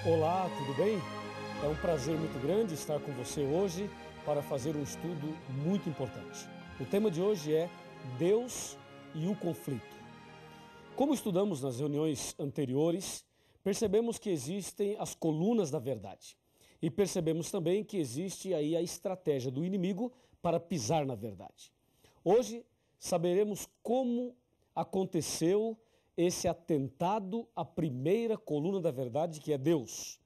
Olá, tudo bem? É um prazer muito grande estar com você hoje para fazer um estudo muito importante. O tema de hoje é Deus e o conflito. Como estudamos nas reuniões anteriores, percebemos que existem as colunas da verdade. E percebemos também que existe aí a estratégia do inimigo para pisar na verdade. Hoje saberemos como aconteceu esse atentado à primeira coluna da verdade, que é Deus.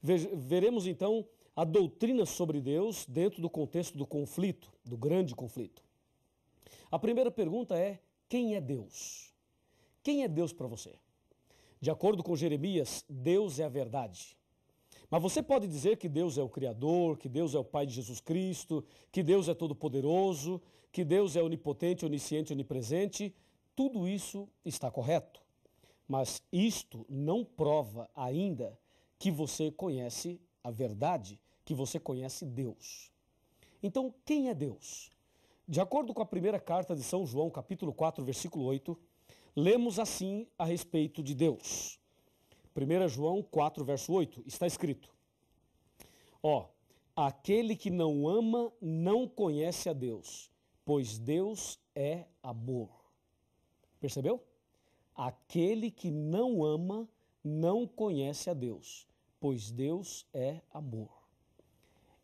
Veremos então a doutrina sobre Deus dentro do contexto do conflito, do grande conflito. A primeira pergunta é: quem é Deus? Quem é Deus para você? De acordo com Jeremias, Deus é a verdade. Mas você pode dizer que Deus é o Criador, que Deus é o Pai de Jesus Cristo, que Deus é todo-poderoso, que Deus é onipotente, onisciente, onipresente. Tudo isso está correto. Mas isto não prova ainda que você conhece a verdade, que você conhece Deus. Então, quem é Deus? De acordo com a primeira carta de São João, capítulo 4, versículo 8, lemos assim a respeito de Deus. 1 João 4, verso 8, está escrito: aquele que não ama não conhece a Deus, pois Deus é amor. Percebeu? Aquele que não ama não conhece a Deus, pois Deus é amor.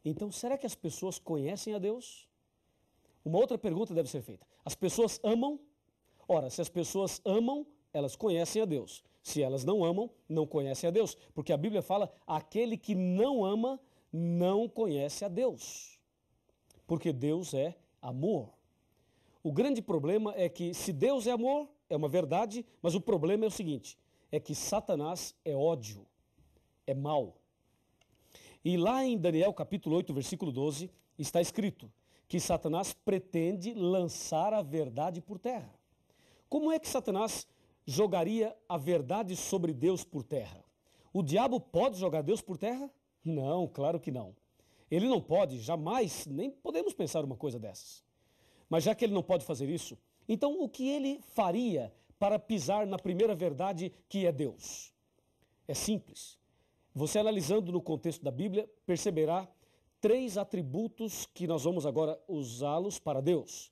Então, será que as pessoas conhecem a Deus? Uma outra pergunta deve ser feita. As pessoas amam? Ora, se as pessoas amam, elas conhecem a Deus. Se elas não amam, não conhecem a Deus. Porque a Bíblia fala: aquele que não ama não conhece a Deus. Porque Deus é amor. O grande problema é que, se Deus é amor, é uma verdade, mas o problema é o seguinte: é que Satanás é ódio, é mal. E lá em Daniel capítulo 8, versículo 12, está escrito que Satanás pretende lançar a verdade por terra. Como é que Satanás jogaria a verdade sobre Deus por terra? O diabo pode jogar Deus por terra? Não, claro que não. Ele não pode, jamais, nem podemos pensar uma coisa dessas. Mas já que ele não pode fazer isso, então o que ele faria para pisar na primeira verdade, que é Deus? É simples. Você, analisando no contexto da Bíblia, perceberá 3 atributos que nós vamos agora usá-los para Deus.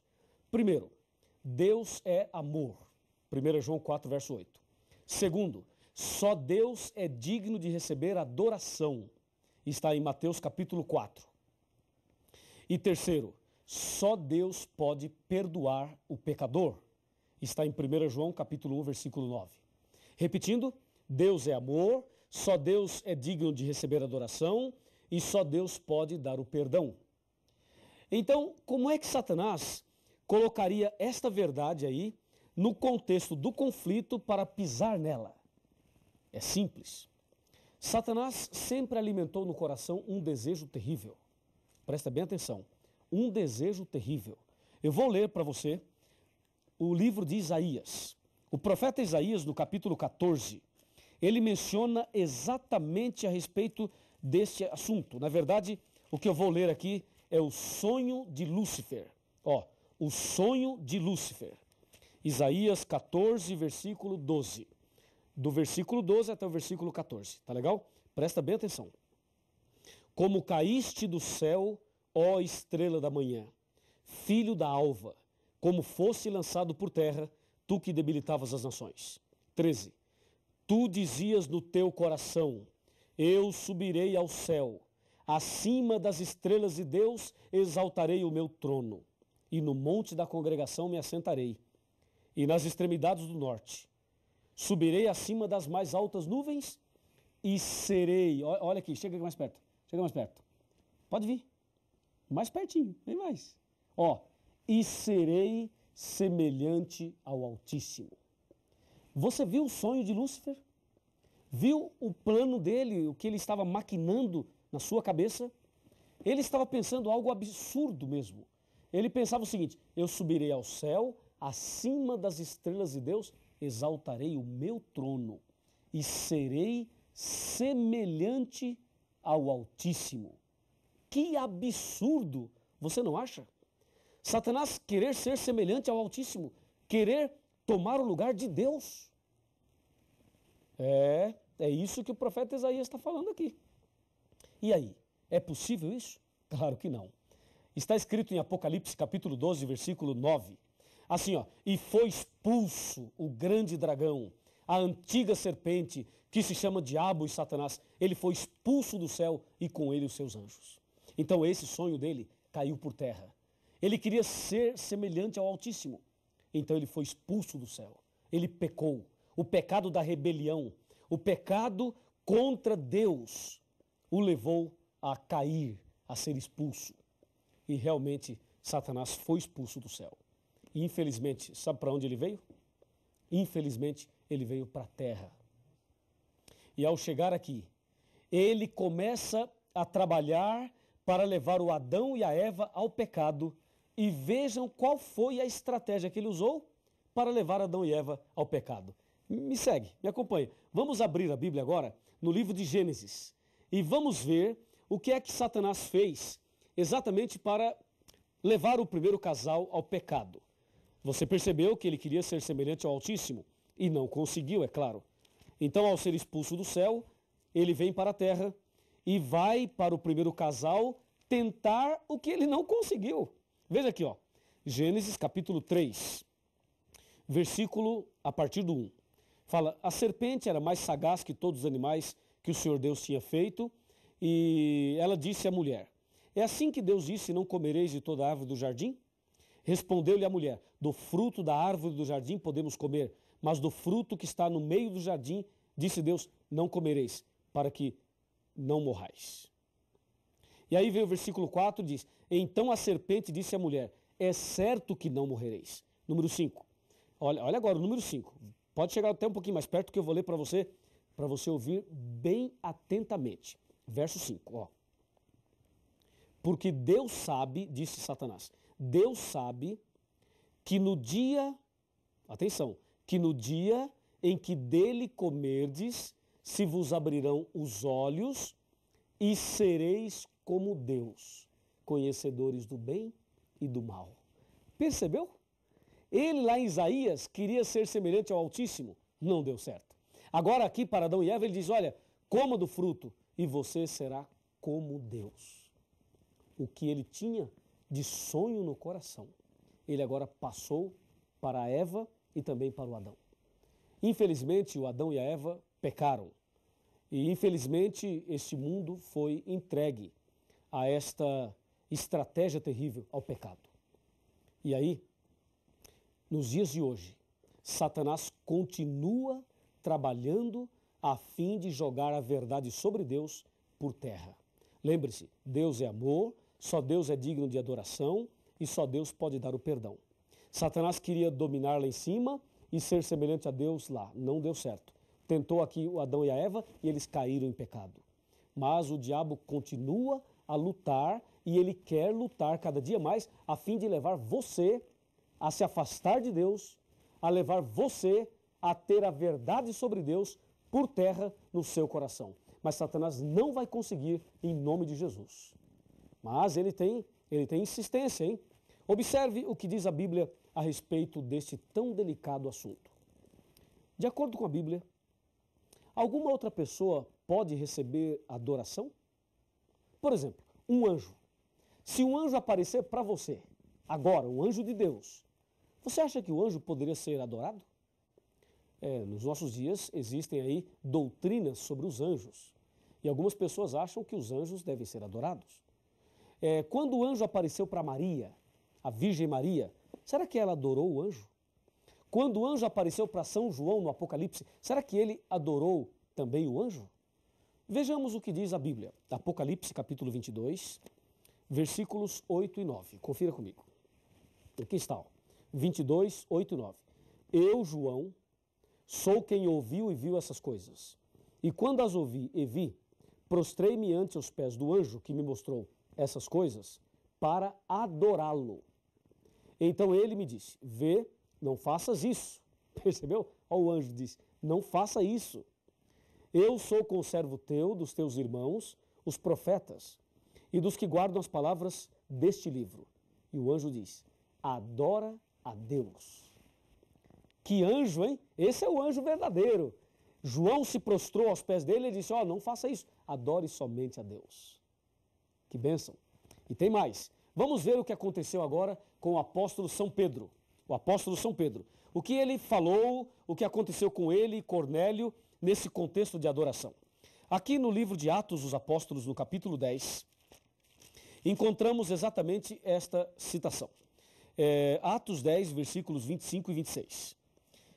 Primeiro, Deus é amor. 1 João 4, verso 8. Segundo, só Deus é digno de receber adoração. Está em Mateus capítulo 4. E terceiro, só Deus pode perdoar o pecador. Está em 1 João capítulo 1, versículo 9. Repetindo, Deus é amor, só Deus é digno de receber adoração e só Deus pode dar o perdão. Então, como é que Satanás colocaria esta verdade aí no contexto do conflito para pisar nela? É simples. Satanás sempre alimentou no coração um desejo terrível. Presta bem atenção. Um desejo terrível. Eu vou ler para você o livro de Isaías. O profeta Isaías, no capítulo 14, ele menciona exatamente a respeito deste assunto. Na verdade, o que eu vou ler aqui é o sonho de Lúcifer. O sonho de Lúcifer. Isaías 14, versículo 12. Do versículo 12 até o versículo 14. Tá legal? Presta bem atenção. Como caíste do céu, ó estrela da manhã, filho da alva, como fosse lançado por terra, tu que debilitavas as nações. 13. Tu dizias no teu coração: eu subirei ao céu, acima das estrelas de Deus exaltarei o meu trono, e no monte da congregação me assentarei, e nas extremidades do norte. Subirei acima das mais altas nuvens e serei... Olha aqui, chega mais perto, Pode vir. Mais pertinho, vem mais. E serei semelhante ao Altíssimo. Você viu o sonho de Lúcifer? Viu o plano dele, o que ele estava maquinando na sua cabeça? Ele estava pensando algo absurdo mesmo. Ele pensava o seguinte: eu subirei ao céu, acima das estrelas de Deus, exaltarei o meu trono e serei semelhante ao Altíssimo. Que absurdo, você não acha? Satanás querer ser semelhante ao Altíssimo, querer tomar o lugar de Deus. É isso que o profeta Isaías está falando aqui. E aí, é possível isso? Claro que não. Está escrito em Apocalipse capítulo 12, versículo 9. Assim, ó, e foi expulso o grande dragão, a antiga serpente, que se chama Diabo e Satanás. Ele foi expulso do céu e com ele os seus anjos. Então esse sonho dele caiu por terra. Ele queria ser semelhante ao Altíssimo. Então ele foi expulso do céu. Ele pecou. O pecado da rebelião, o pecado contra Deus, o levou a cair, a ser expulso. E realmente Satanás foi expulso do céu. E infelizmente, sabe para onde ele veio? Infelizmente, ele veio para a terra. E ao chegar aqui, ele começa a trabalhar para levar o Adão e a Eva ao pecado. E vejam qual foi a estratégia que ele usou para levar Adão e Eva ao pecado. Me segue, me acompanha. Vamos abrir a Bíblia agora no livro de Gênesis. E vamos ver o que é que Satanás fez exatamente para levar o primeiro casal ao pecado. Você percebeu que ele queria ser semelhante ao Altíssimo e não conseguiu, é claro. Então, ao ser expulso do céu, ele vem para a terra e vai para o primeiro casal tentar o que ele não conseguiu. Veja aqui, ó, Gênesis capítulo 3, versículo a partir do 1. Fala, a serpente era mais sagaz que todos os animais que o Senhor Deus tinha feito, e ela disse à mulher, é assim que Deus disse, não comereis de toda a árvore do jardim? Respondeu-lhe a mulher, do fruto da árvore do jardim podemos comer, mas do fruto que está no meio do jardim, disse Deus, não comereis, para que não morrais. E aí vem o versículo 4, diz, então a serpente disse à mulher, é certo que não morrereis. Número 5. Olha agora o número 5. Pode chegar até um pouquinho mais perto que eu vou ler para você ouvir bem atentamente. Verso 5, ó. Porque Deus sabe, disse Satanás, Deus sabe que no dia, atenção, que no dia em que dele comerdes, se vos abrirão os olhos e sereis como Deus, conhecedores do bem e do mal. Percebeu? Ele lá em Isaías queria ser semelhante ao Altíssimo, não deu certo. Agora aqui para Adão e Eva ele diz, olha, coma do fruto e você será como Deus. O que ele tinha de sonho no coração, ele agora passou para a Eva e também para o Adão. Infelizmente o Adão e a Eva pecaram e infelizmente este mundo foi entregue a esta estratégia terrível, ao pecado. E aí, nos dias de hoje, Satanás continua trabalhando a fim de jogar a verdade sobre Deus por terra. Lembre-se, Deus é amor, só Deus é digno de adoração e só Deus pode dar o perdão. Satanás queria dominar lá em cima e ser semelhante a Deus lá, não deu certo. Tentou aqui o Adão e a Eva e eles caíram em pecado. Mas o diabo continua a lutar e ele quer lutar cada dia mais a fim de levar você a se afastar de Deus, a levar você a ter a verdade sobre Deus por terra no seu coração. Mas Satanás não vai conseguir em nome de Jesus. Mas ele tem insistência, hein? Observe o que diz a Bíblia a respeito deste tão delicado assunto. De acordo com a Bíblia, alguma outra pessoa pode receber adoração? Por exemplo, um anjo. Se um anjo aparecer para você, agora, um anjo de Deus, você acha que o anjo poderia ser adorado? Nos nossos dias existem aí doutrinas sobre os anjos. E algumas pessoas acham que os anjos devem ser adorados. Quando o anjo apareceu para Maria, a Virgem Maria, será que ela adorou o anjo? Quando o anjo apareceu para São João no Apocalipse, será que ele adorou também o anjo? Vejamos o que diz a Bíblia. Apocalipse capítulo 22, versículos 8 e 9. Confira comigo. Aqui está, ó. 22, 8 e 9. Eu, João, sou quem ouviu e viu essas coisas. E quando as ouvi e vi, prostrei-me ante os pés do anjo que me mostrou essas coisas para adorá-lo. Então ele me disse, vê, não faças isso. Percebeu? Ó, o anjo disse, não faça isso. Eu sou conservo teu, dos teus irmãos, os profetas, e dos que guardam as palavras deste livro. E o anjo diz, adora a Deus. Que anjo, hein? Esse é o anjo verdadeiro. João se prostrou aos pés dele e disse, não faça isso, adore somente a Deus. Que bênção. E tem mais. Vamos ver o que aconteceu agora com o apóstolo São Pedro. O apóstolo São Pedro. O que ele falou, o que aconteceu com ele e Cornélio nesse contexto de adoração. Aqui no livro de Atos dos Apóstolos, no capítulo 10, encontramos exatamente esta citação. Atos 10, versículos 25 e 26.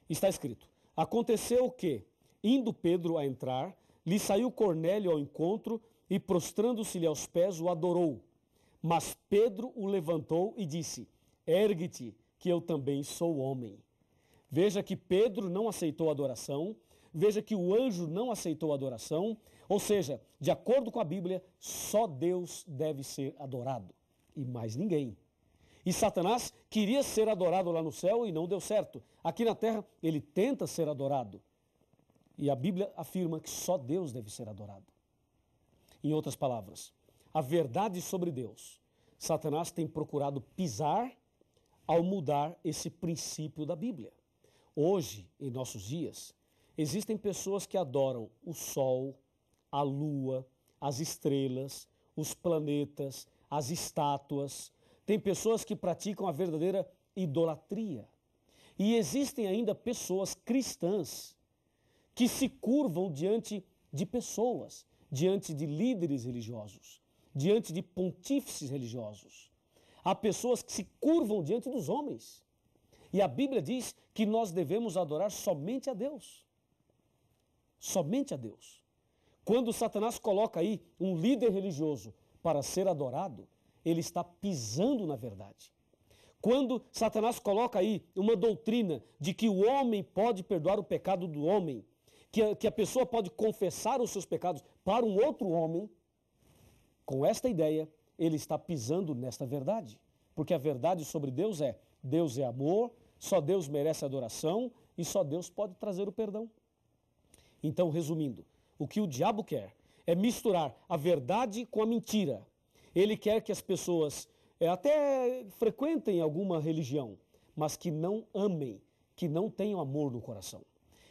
Está escrito, aconteceu que, indo Pedro a entrar, lhe saiu Cornélio ao encontro e, prostrando-se-lhe aos pés, o adorou. Mas Pedro o levantou e disse, ergue-te, que eu também sou homem. Veja que Pedro não aceitou a adoração, veja que o anjo não aceitou a adoração, ou seja, de acordo com a Bíblia, só Deus deve ser adorado, e mais ninguém. E Satanás queria ser adorado lá no céu e não deu certo. Aqui na terra, ele tenta ser adorado. E a Bíblia afirma que só Deus deve ser adorado. Em outras palavras, a verdade sobre Deus, Satanás tem procurado pisar ao mudar esse princípio da Bíblia. Hoje, em nossos dias, existem pessoas que adoram o sol, a lua, as estrelas, os planetas, as estátuas. Tem pessoas que praticam a verdadeira idolatria. E existem ainda pessoas cristãs que se curvam diante de pessoas, diante de líderes religiosos, diante de pontífices religiosos. Há pessoas que se curvam diante dos homens. E a Bíblia diz que nós devemos adorar somente a Deus. Somente a Deus. Quando Satanás coloca aí um líder religioso para ser adorado, ele está pisando na verdade. Quando Satanás coloca aí uma doutrina de que o homem pode perdoar o pecado do homem, que a pessoa pode confessar os seus pecados para um outro homem, com esta ideia, ele está pisando nesta verdade. Porque a verdade sobre Deus é amor, só Deus merece adoração e só Deus pode trazer o perdão. Então, resumindo, o que o diabo quer é misturar a verdade com a mentira. Ele quer que as pessoas até frequentem alguma religião, mas que não amem, que não tenham amor no coração.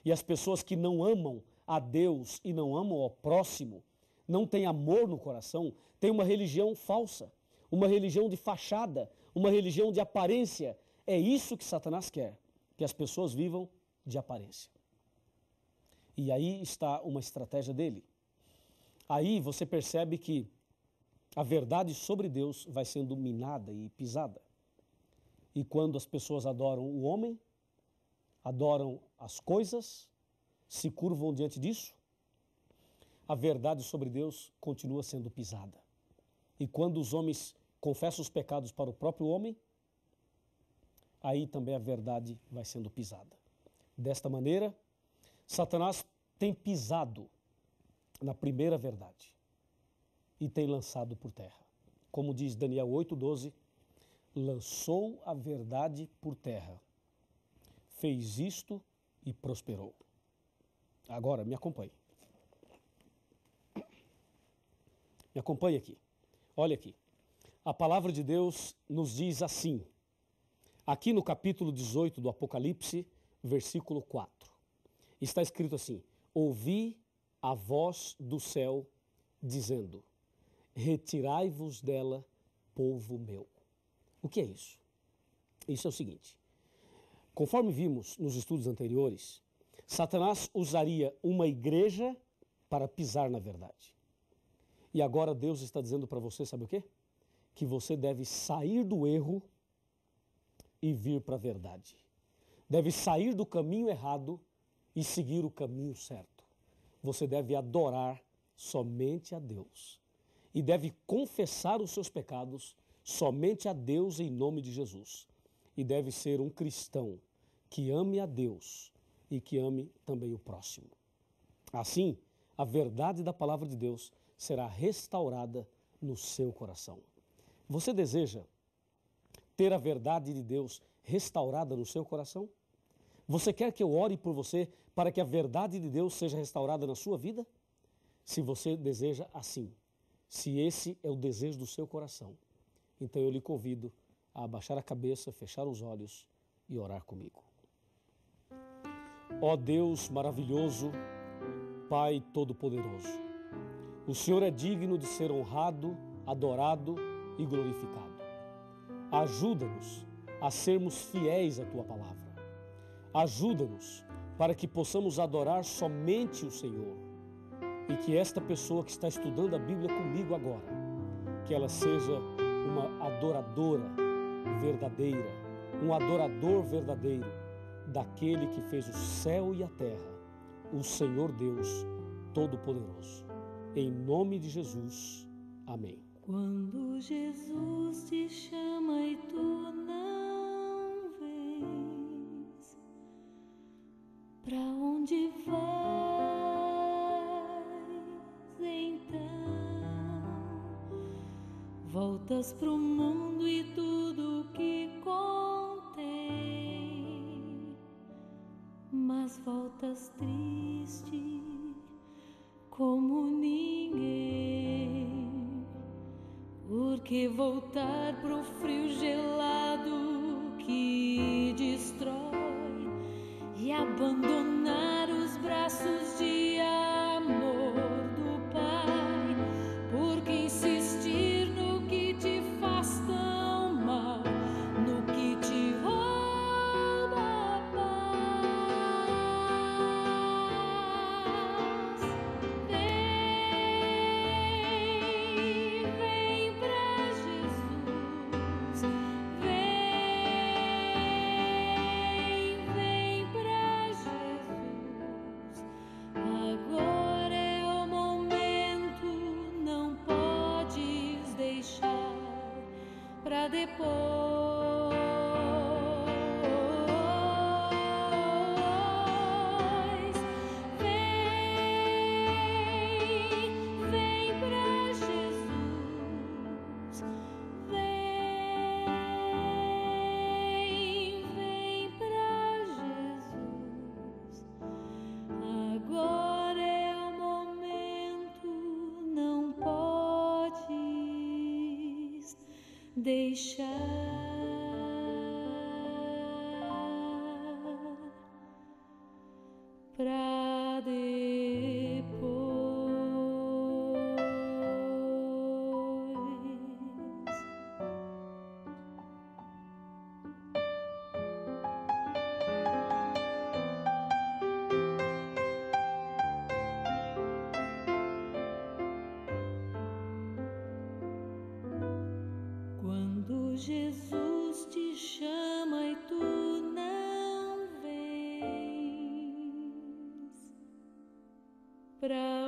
E as pessoas que não amam a Deus e não amam ao próximo, não têm amor no coração, têm uma religião falsa, uma religião de fachada, uma religião de aparência. É isso que Satanás quer, que as pessoas vivam de aparência. E aí está uma estratégia dele. Aí você percebe que a verdade sobre Deus vai sendo minada e pisada. E quando as pessoas adoram o homem, adoram as coisas, se curvam diante disso, a verdade sobre Deus continua sendo pisada. E quando os homens confessam os pecados para o próprio homem, aí também a verdade vai sendo pisada. Desta maneira, Satanás tem pisado na primeira verdade e tem lançado por terra. Como diz Daniel 8,12, lançou a verdade por terra, fez isto e prosperou. Agora, me acompanhe. Me acompanhe aqui. Olha aqui. A palavra de Deus nos diz assim, aqui no capítulo 18 do Apocalipse, versículo 4. Está escrito assim, ouvi a voz do céu dizendo, retirai-vos dela, povo meu. O que é isso? Isso é o seguinte, conforme vimos nos estudos anteriores, Satanás usaria uma igreja para pisar na verdade. E agora Deus está dizendo para você, sabe o quê? Que você deve sair do erro e vir para a verdade. Deve sair do caminho errado e seguir o caminho certo. Você deve adorar somente a Deus. E deve confessar os seus pecados somente a Deus em nome de Jesus. E deve ser um cristão que ame a Deus e que ame também o próximo. Assim, a verdade da palavra de Deus será restaurada no seu coração. Você deseja ter a verdade de Deus restaurada no seu coração? Você quer que eu ore por você para que a verdade de Deus seja restaurada na sua vida? Se você deseja assim, se esse é o desejo do seu coração, então eu lhe convido a abaixar a cabeça, fechar os olhos e orar comigo. Ó Deus maravilhoso, Pai Todo-Poderoso. O Senhor é digno de ser honrado, adorado e glorificado. Ajuda-nos a sermos fiéis à Tua palavra. Ajuda-nos para que possamos adorar somente o Senhor. E que esta pessoa que está estudando a Bíblia comigo agora, que ela seja uma adoradora verdadeira, um adorador verdadeiro daquele que fez o céu e a terra, o Senhor Deus Todo-Poderoso. Em nome de Jesus, amém. Quando Jesus te chama e tu não vens, pra onde vais então? Voltas pro mundo e tudo que contém, mas voltas triste como ninguém, porque voltar pro frio gelado que destrói e abandonar os braços de amor do Pai, porque insistir no que te faz tão mal, no que te rouba a paz. Vem pra Jesus, vem pra Jesus. Agora é o momento, não podes deixar pra depois. Vem pra Jesus, vem pra Jesus. Agora é o momento, não podes deixar pra depois. Quando Jesus te chama e tu não vens, pra